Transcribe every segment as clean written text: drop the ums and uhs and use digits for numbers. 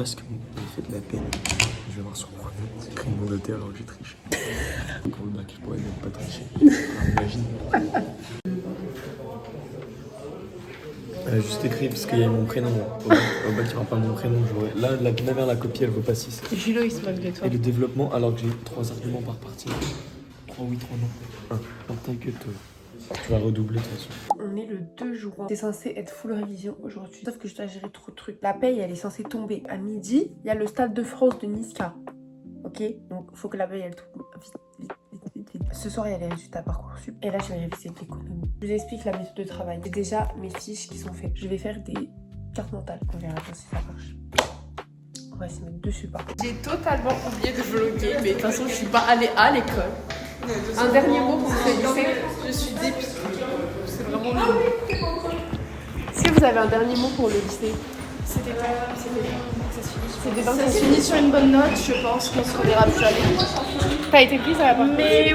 parce que j'ai fait de la peine. Je vais voir sur moi. C'est écrit mon noté alors que j'ai triché. Pour le bac, je pourrais même pas tricher. Alors, imagine. Elle a juste écrit parce qu'il y a mon prénom. Au bac, il n'y aura pas mon prénom. Là, la copie, elle vaut pas 6. Juloïs malgré toi. Et le développement, alors que j'ai 3 arguments par partie. 3 oui, 3 non. 1. T'inquiète, tu vas redoubler de toute façon. On est le 2 juin. C'est censé être full révision aujourd'hui. Sauf que je dois gérer trop de trucs. La paye, elle est censée tomber à midi. Il y a le Stade de France de Niska. Ok? Donc, faut que la paye, elle tombe vite. Ce soir, il y a les résultats Parcoursup. Et là, je vais réviser de l'économie. Je vous explique la méthode de travail. J'ai déjà mes fiches qui sont faites. Je vais faire des cartes mentales. On verra bien si ça marche. On va se mettre dessus par contre. J'ai totalement oublié de vlogger. Mais de toute façon, je suis pas allée à l'école. Un dernier mot pour ce lycée. Je suis dépitée. C'est vraiment lourd. Est-ce que vous avez un dernier mot pour le lycée? C'était bien que ça se finisse. C'était bien que Ça se finit sur une bonne note, je pense qu'on se reverra plus jamais. T'as été prise à la Parcoursup? Mais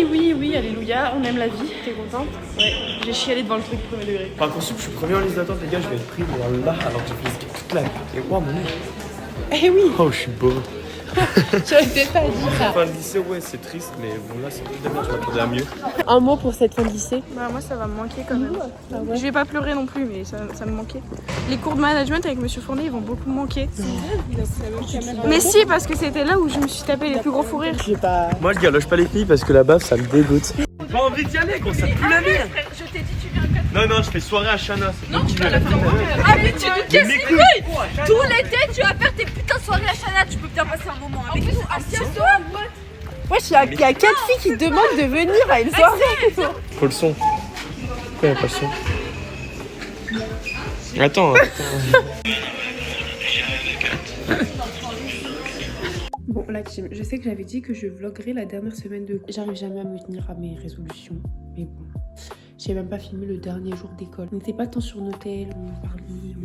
oui, alléluia, on aime la vie. T'es contente? Ouais, j'ai chialé devant le truc premier degré. Parcoursup, je suis premier en liste d'attente, les gars, je vais être pris là alors que j'ai fait toute la vie. Et wow, mon nez. Eh oui. Oh, je suis beau. J'aurais peut-être pas dit ça. Fin de lycée, ouais, c'est triste, mais bon, là, c'est tout bien, je m'attendais à mieux. Un mot pour cette fin de lycée? Bah moi ça va me manquer quand même. Ah ouais. Je vais pas pleurer non plus, mais ça me manquait. Les cours de management avec Monsieur Fournier, ils vont beaucoup me manquer. Mais si, parce que c'était là où je me suis tapé les plus gros fous rires. J'ai pas... Moi, je galoche pas les filles parce que la baffe, ça me dégoûte. J'ai pas envie d'y aller, gros, ça pue la merde. Je t'ai dit tu viens le 4. Non, je fais soirée à Chana. Non, tu vas la faire. Ah mais tu nous casses les couilles. Tout l'été tu vas faire tes putains de soirées à Chana, tu peux bien passer un moment avec nous. Assieds-toi. Wesh, il y a 4 filles qui demandent de venir à une soirée. Faut le son. Pourquoi y'a pas le son? Attends. Bon, la team, je sais que j'avais dit que je vloggerais la dernière semaine de... J'arrive jamais à me tenir à mes résolutions, mais bon. J'ai même pas filmé le dernier jour d'école. On n'était pas tant sur nos tels, on parlait,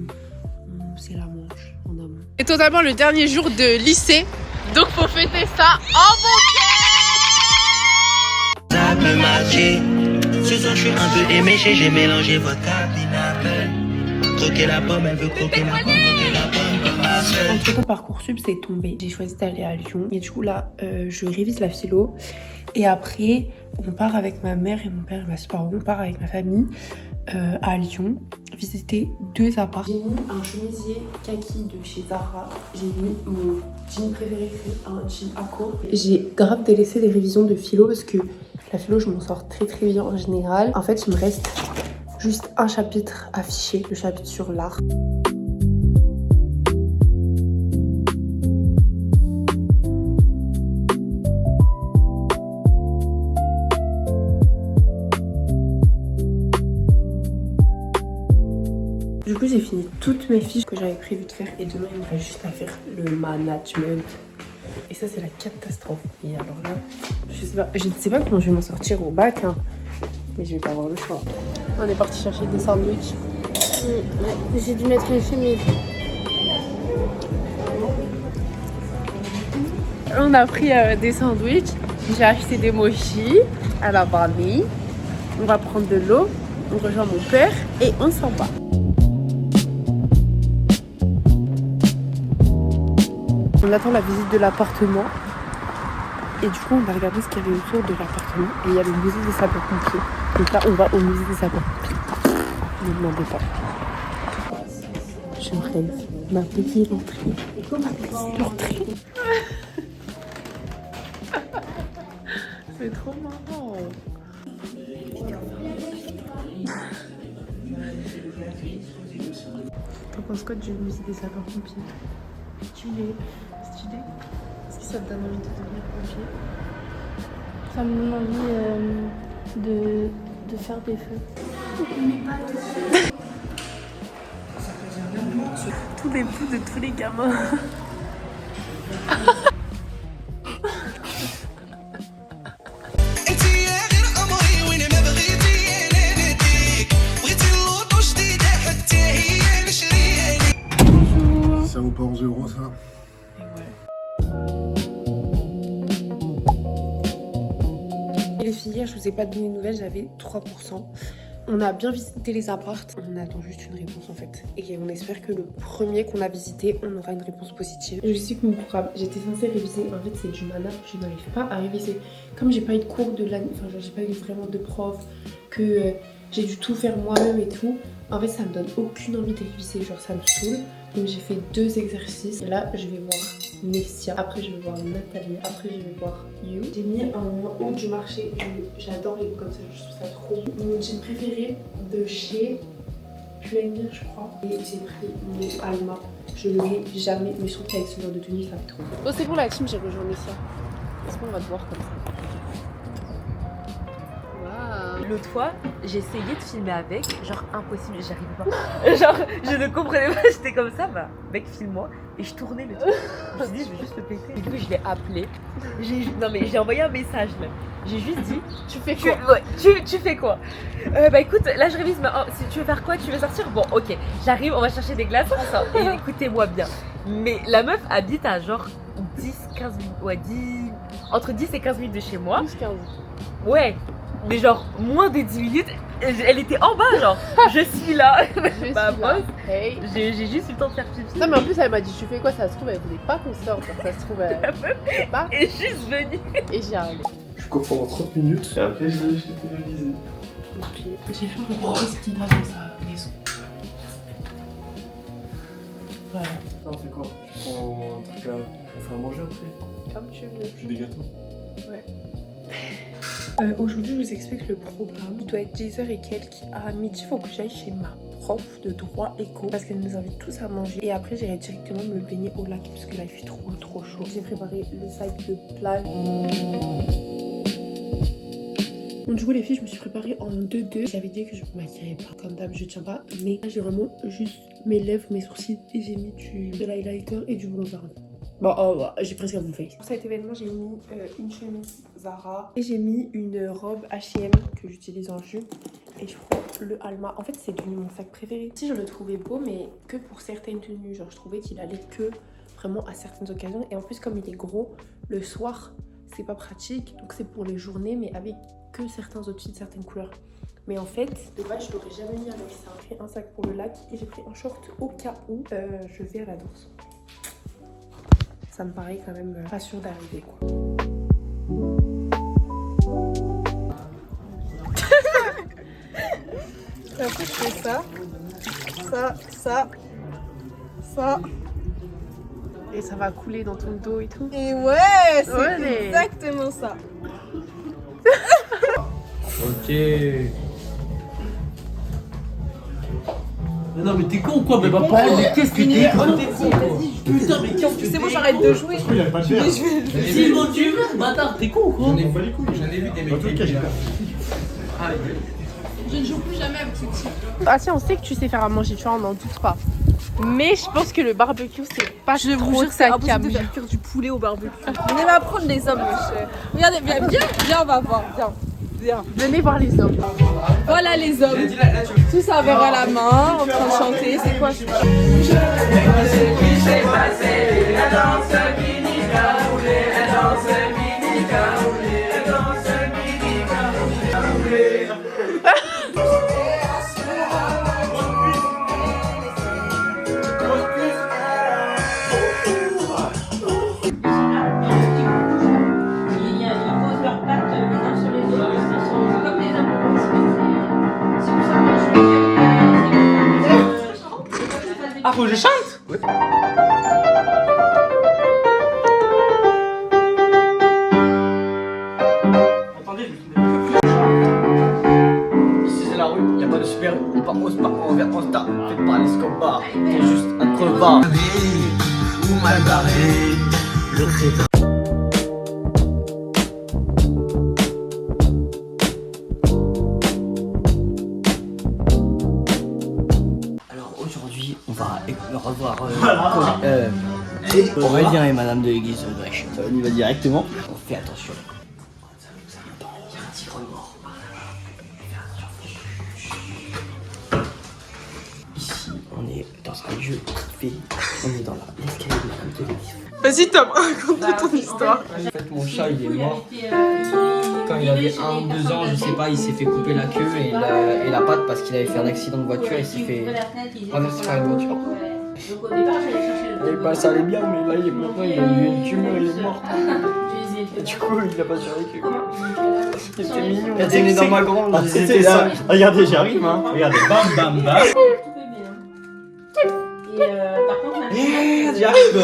on faisait la manche en amont. C'est totalement le dernier jour de lycée, donc faut fêter ça en Ça peut marcher. Ce soir, je suis un peu éméché. J'ai mélangé vodka, pineapple. Croquer la pomme, elle veut croquer la pomme. Croquer la pomme comme ma soeur. Entre temps, Parcoursup, c'est tombé. J'ai choisi d'aller à Lyon. Et du coup, là, je révise la philo. Et après, on part avec ma mère et mon père et ma soeur. On part avec ma famille à Lyon visiter 2 apparts. J'ai mis un chemisier kaki de chez Zara. J'ai mis mon jean préféré, un jean Accro. J'ai grave délaissé les révisions de philo parce que la philo, je m'en sors très bien en général. En fait, il me reste juste un chapitre affiché, le chapitre sur l'art. Du coup, j'ai fini toutes mes fiches que j'avais prévu de faire et demain, il me reste juste à faire le management. Et ça, c'est la catastrophe. Et alors là, je ne sais pas comment je vais m'en sortir au bac, hein, mais je vais pas avoir le choix. On est parti chercher des sandwichs. Ouais, j'ai dû mettre une chemise. On a pris des sandwichs. J'ai acheté des mochis à la vanille. On va prendre de l'eau. On rejoint mon père et on s'en va. On attend la visite de l'appartement. Et du coup, on va regarder ce qu'il y avait autour de l'appartement. Et il y a le musée des sapeurs-pompiers. Donc là, on va au musée des sapeurs-pompiers. Ne me demandez pas. Je rêve. Ma petite entrée. Ma petite entrée. C'est trop marrant. T'en penses quoi du musée des sapeurs-pompiers? Stylé. Stylé. Est-ce que ça te donne envie de devenir pompier? Ça me donne envie de faire des feux. Tous les bouts de tous les gamins. Ça vaut pas 11 € ça. Et les filles, hier, je vous ai pas donné de nouvelles, j'avais 3%. On a bien visité les apparts. On attend juste une réponse en fait. Et on espère que le premier qu'on a visité, on aura une réponse positive. Je sais que mon programme, j'étais censée réviser. En fait, c'est du mana. Je n'arrive pas à réviser. Comme j'ai pas eu de cours de l'année, enfin, j'ai pas eu vraiment de prof, que j'ai dû tout faire moi-même et tout. En fait, ça me donne aucune envie de réviser. Genre, ça me saoule. Donc, j'ai fait 2 exercices. Et là, je vais voir Nessia. Après, je vais voir Nathalie. Après, je vais voir You. J'ai mis en haut du marché. J'adore les comme ça. Je trouve ça trop beau. Mon jean préféré de chez Plainer, je crois. Et j'ai pris mon Alma. Je le mets jamais. Mais surtout avec ce genre de tenue, ça fait trop. Oh, c'est bon, la team, j'ai rejoint Nessia. Est-ce qu'on va te voir comme ça? L'autre fois, j'ai essayé de filmer avec, genre impossible, j'arrivais pas. Genre, je ne comprenais pas, j'étais comme ça, bah, mec, filme-moi. Et je tournais le truc. Je me suis dit, je vais juste le péter. Et du coup, je l'ai appelé. Non, mais j'ai envoyé un message là. J'ai juste dit, tu fais quoi? Ouais, tu fais quoi? Bah écoute, là je révise, mais si tu veux faire quoi? Tu veux sortir? Bon, ok, j'arrive, on va chercher des glaces ensemble. Et écoutez-moi bien. Mais la meuf habite à genre 10-15 minutes. Ouais, entre 10 et 15 minutes de chez moi. 15. Ouais. Mais genre moins de 10 minutes, elle était en bas genre, je suis là, bah boss, hey. J'ai juste eu le temps de faire pipi. Non mais en plus elle m'a dit tu fais quoi, ça se trouve elle voulait pas qu'on sorte, ça se trouve elle pas. Et juste venue. Et j'y arrivé. Je cours pendant 30 minutes et après je l'ai révisé. J'ai fait regarder ce qu'il a dans sa maison. Voilà. Ça on fait quoi? Je prends un truc à faire manger après? Comme tu veux. J'ai des gâteaux. Ouais. Aujourd'hui, je vous explique le programme. Il doit être 10h et quelques. À midi, il faut que j'aille chez ma prof de droit éco parce qu'elle nous invite tous à manger. Et après, j'irai directement me baigner au lac parce que là, il fait trop chaud. J'ai préparé le sac de plage. Donc, du coup, les filles, je me suis préparée en 2-2. J'avais dit que je me maquillerais pas. Comme d'hab, je tiens pas. Mais là, j'ai vraiment juste mes lèvres, mes sourcils et j'ai mis de l'highlighter et du bronzer. Bon, j'ai presque à vous faire. Pour cet événement, j'ai mis une chemise Zara et j'ai mis une robe H&M que j'utilise en jupe et je prends le Alma. En fait, c'est devenu mon sac préféré. Si je le trouvais beau, mais que pour certaines tenues. Genre, je trouvais qu'il allait que vraiment à certaines occasions. Et en plus, comme il est gros, le soir, c'est pas pratique. Donc, c'est pour les journées, mais avec que certains outfits de certaines couleurs. Mais en fait, de base, je l'aurais jamais mis avec ça. J'ai pris un sac pour le lac et j'ai pris un short au cas où je vais à la danse. Ça me paraît quand même pas sûr d'arriver quoi. Et après je fais ça. Et ça va couler dans ton dos et tout. Et ouais, c'est exactement ça. Ok. Non mais t'es con ou quoi? Mais ma parole, mais qu'est-ce que t'es con? Putain mais qu'est-ce que C'est bon, j'arrête de jouer. Il y a pas de verre. Si mon dieu, bâtard, t'es con ou quoi? J'en ai pas les couilles. J'en ai vu des mecs. Je ne joue plus jamais avec ce type. Ah si, on sait que tu sais faire à manger, tu vois, on n'en doute pas. Mais je pense que le barbecue, c'est pas Je vous trop jure, c'est ta impossible de cam. faire cuire du poulet au barbecue. Venez m'apprendre les hommes, monsieur. Regardez, viens, on va voir, viens. Venez voir les hommes. Voilà les hommes. Tous un verre à la main, en train de chanter. C'est quoi ce Ah faut que je chante? Ouais. Attendez, ici c'est la rue, y'a pas de super, on part au spa, on vient en star, fait par les scobards, t'es juste un crevard. Ou mal barré, le crétin. On va revoir Aurélien et Madame de l'église de Grèche. On y va directement. On fait attention. Attends, il y a un petit remords. Ici, on est dans un lieu fait. On est dans l'escalier de Madame de l'église. Vas-y Tom, raconte ton histoire. En fait, mon chat il est mort. quand il avait 1 ou 2 ans, je sais pas, il s'est fait couper la queue et la patte parce qu'il avait fait un accident de voiture et il s'est fait renverser par une voiture. Et bah ça allait bien, mais là maintenant il a eu une tumeur, il est mort. Et du coup il a pas survécu. C'était mignon. Il était né dans ma grange, c'était ça. Regardez, j'arrive, hein. Regardez, bam, bam, bam. J'arrive.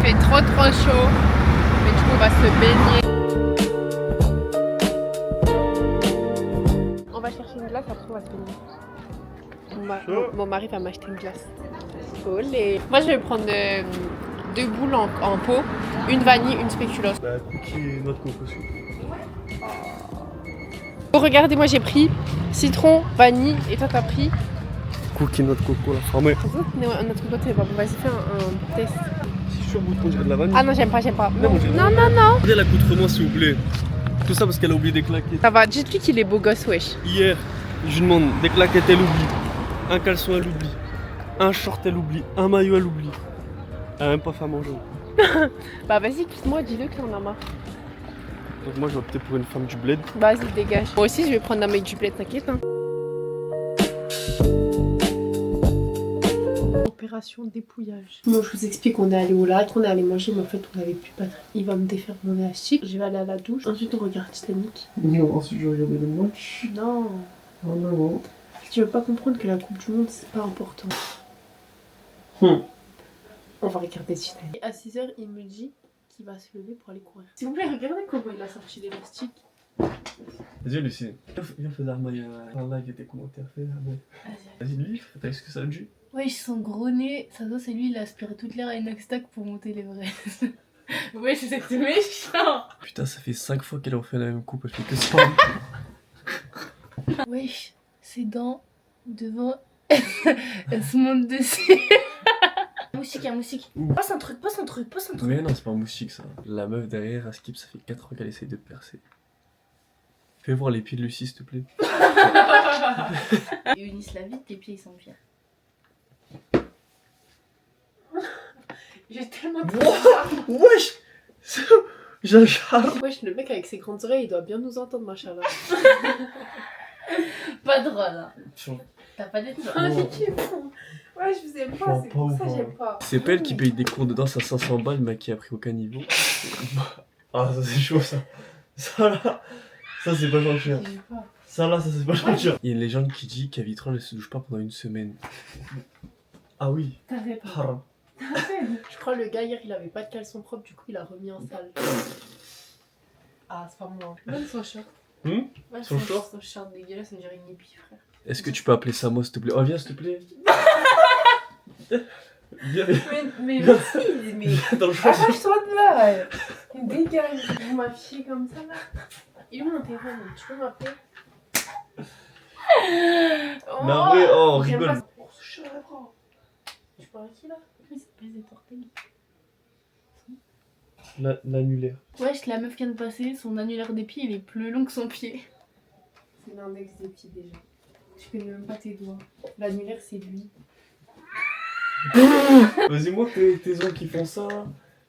Il fait trop chaud, mais du coup on va se baigner. On va chercher une glace, après on va se baigner. Mon mari va m'acheter une glace. Olé. Moi je vais prendre 2 boules en pot, une vanille, une spéculoos. Bah, cookie, noix de coco aussi. Oh, regardez, moi j'ai pris citron, vanille, et toi t'as pris Cookie, noix de coco, la formée. notre côté, c'est pas bon. Vas-y, fais un test. C'est sûr, vous dirait de la vanille. Ah non, j'aime pas. Non, Non. Regardez la contre-moi, s'il vous plaît. Tout ça parce qu'elle a oublié des claquettes. Ça va, dites-lui qu'il est beau gosse, wesh. Hier, je lui demande des claquettes, elle oublie. Un caleçon, elle oublie. Un short, elle oublie. Un maillot, elle oublie. Elle a même pas fait à manger. Bah vas-y, quitte-moi, dis-le que t'en as marre. Donc moi, je vais opter pour une femme du bled. Vas-y, dégage. Moi aussi, je vais prendre un mec du bled, t'inquiète. Hein. Opération dépouillage. Bon, je vous explique, on est allé au lac, on est allé manger, mais en fait, on avait plus de batterie. Il va me défaire mon élastique. Je vais aller à la douche. Ensuite, on regarde Titanic. Non, ensuite, je vais regarder le match. Non. Oh non. Tu veux pas comprendre que la Coupe du Monde, c'est pas important. On va regarder Titanic. À 6h, il me dit qu'il va se lever pour aller courir. S'il vous plaît, regardez comment il a sorti l'élastique. Vas-y, Lucie. Viens, fais d'armes, il y a un like et tes commentaires. Fais d'armes. Vas-y, lui, t'as ce que ça a dit. Ouais, son gros nez, ça doit c'est lui, il a aspiré toute l'air à Inoxtag pour monter l'Everest. Ouais, c'est méchant. Putain, ça fait 5 fois qu'elle a refait la même coupe, elle fait que ça. Wesh, ses dents devant, elles se montent dessus. Un moustique. Passe un truc. Mais non, c'est pas un moustique ça. La meuf derrière, à Skip, ça fait 4 ans qu'elle essaye de percer. Fais voir les pieds de Lucie, s'il te plaît. Et unissent la vie, tes pieds ils sont pires. J'ai tellement Wesh. J'acharne. Wesh, le mec avec ses grandes oreilles, il doit bien nous entendre, machallah. Pas drôle, hein. T'as pas d'être Ouais, je vous aime pas, c'est pour ça que j'aime pas. C'est pas elle qui paye des cours de danse à 500 balles, mais qui a pris aucun niveau. Ah, ça c'est chaud ça. Ça là, ça c'est pas gentil. Ça c'est pas gentil. Il y a une légende qui dit qu'à Vitrolles elle se douche pas pendant une semaine. Ah oui. T'arrêtes. Haram. Je crois que le gars hier il avait pas de caleçon propre, du coup il a remis en salle. Ah, c'est pas moi. Même son short. Ouais, son short dégueulasse, on dirait une hippie, frère. Est-ce que tu peux appeler Samo s'il te plaît? Oh, viens s'il te plaît. Viens. Mais merci, mais. Dans le short. Arrache-toi de là. Dégage. Vous m'affichez comme ça là. Il est où mon téléphone? Tu peux m'appeler? Mais en vrai, oh, on rigole. Tu parles à qui là? Il se pèse des orteils. L'annulaire. Wesh, la meuf qui vient de passer, son annulaire des pieds il est plus long que son pied. C'est l'index des pieds déjà. Tu connais même pas tes doigts. L'annulaire c'est lui. Vas-y, moi tes ongles qui font ça.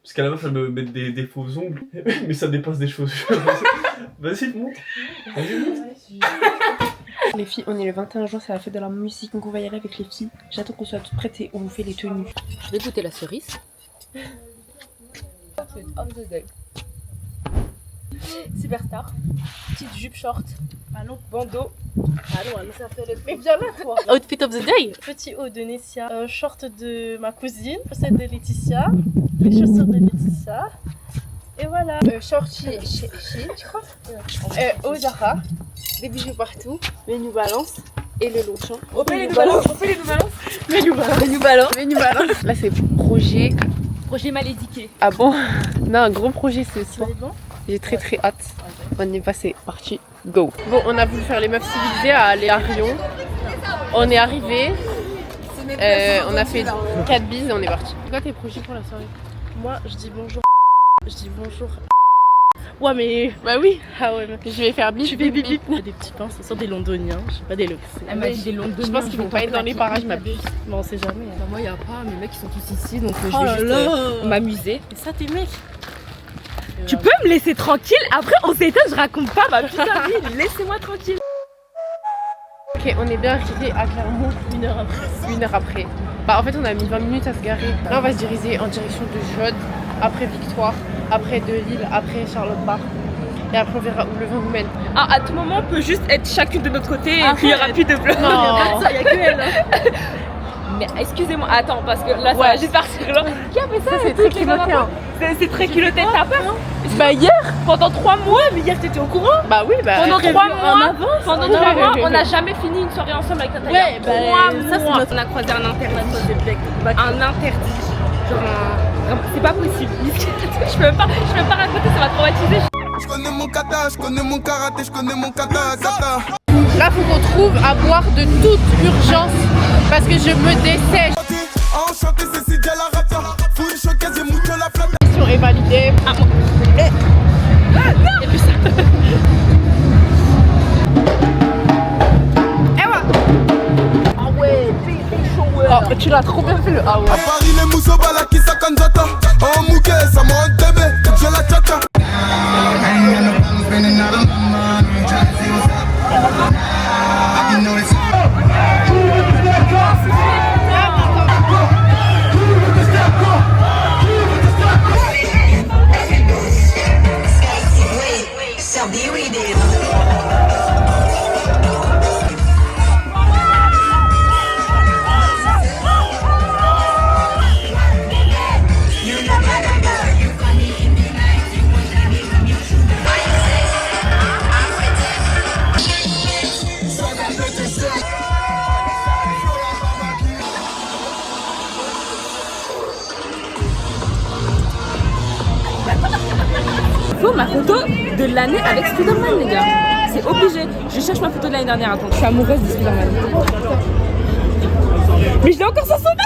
Parce qu'à la meuf elle me met des faux ongles. Mais ça dépasse des chaussures. Vas-y, montre. Les filles, on est le 21 juin, c'est la fête de la musique, donc on va y aller avec les filles. J'attends qu'on soit toutes prêtes et on vous fait les tenues. Je vais goûter la cerise. On the day. Superstar. Petite jupe short. Allons, bandeau. Allons, ça fait le. Mais bien là, toi. Outfit of the day. Petit haut de Nessia, short de ma cousine, chaussettes de Laetitia, les chaussures de Laetitia. Et voilà. Short chez je crois. Au Zara, des bijoux partout, les New Balance et le Longchamp. On fait les New Balance. Les New Balance. Là c'est projet malédiqué. Ah bon? Non, un gros projet ce soir. C'est bon? J'ai très hâte. On est passé, parti, go. Bon, on a voulu faire les meufs civilisées à aller à Rion. On est arrivé. On a fait 4 bises et on est parti. C'est quoi tes projets pour la soirée? Moi, je dis bonjour. Je dis bonjour. Ouais, mais. Bah oui. Ah ouais, mais. Je vais faire bip. Tu fais bip bip. Des petits pains, ce sont des londoniens. Je sais pas, des locaux. Elle m'a dit des londoniens. Je pense qu'ils vont pas être dans les parages, m'abuse. Mais on sait jamais. Bah, moi, y a pas. Mes mecs, ils sont tous ici. Donc, je Oh vais là juste là. m'amuser. Et ça, tes mecs. Tu peux me laisser tranquille? Après, on s'éteint, je raconte pas ma putain de vie. Laissez-moi tranquille. Ok, on est bien arrivé à Clermont 1 heure après. 1 heure après. Bah en fait on a mis 20 minutes à se garer. Là on va se diriger en direction de Jaude, après Victoire, après de Lille, après Charlotte-Bar. Et après on verra où le vent nous mène. Ah, à tout moment, on peut juste être chacune de notre côté et puis il y aura plus de pleurs. Non. Il y a que elle. Mais excusez-moi, attends, parce que là ça va juste partir là. Qui a fait ça? C'est très culotté hein. C'est très culotté, t'as peur? Bah hier. Pendant 3 mois, mais hier t'étais au courant? Bah oui bah. Pendant 3 mois, pendant 3 mois, ouais. on n'a jamais fini une soirée ensemble avec Natalia. Ouais, bah, ça, c'est notre- On a croisé un interdit. Un interdit. Genre c'est pas possible. Je peux même pas raconter, ça va traumatiser. Je connais mon kata, je connais mon karaté, je connais mon kata. Là faut qu'on trouve à boire de toute urgence parce que je me dessèche. Enchanté, c'est Sidia la rapta. Full showcase, j'ai mucho la plata. La mission est validée. Ah, bon. Et puis ça. Oh, tu l'as trop bien fait le ah ouais. À Paris, les mousseaux balaki, ça kanzata. En mouquet, ça me rend tébé, je la tchata. Faut ma photo de l'année avec Spider-Man, les gars. C'est obligé. Je cherche ma photo de l'année dernière. Attends, je suis amoureuse de Spider-Man. Mais je l'ai encore sur son âge.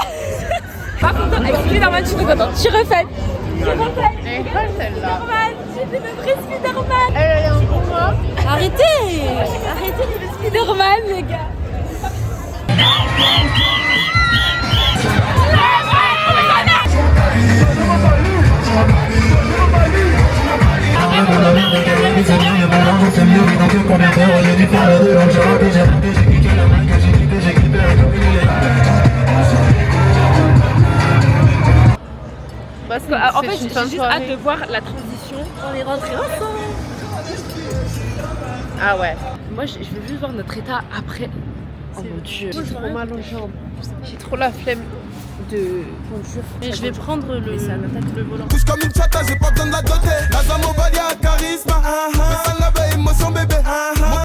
Ma photo avec Spider-Man, je suis trop contente. Tu refais. Elle est pas celle-là. J'ai fait le vrai Spider-Man. Elle est en moi. Arrêtez. Arrêtez de le Spider-Man, les gars. Bah, En fait, j'ai juste hâte de voir la transition. On est rentrés ensemble. Ah ouais. Moi, je veux juste voir notre état après. Oh mon dieu. J'ai trop mal aux jambes. J'ai trop la flemme de conduire. Mais je vais prendre le volant. Touche comme une chata, j'ai pas besoin de la doter. La Zamobalia, charisme.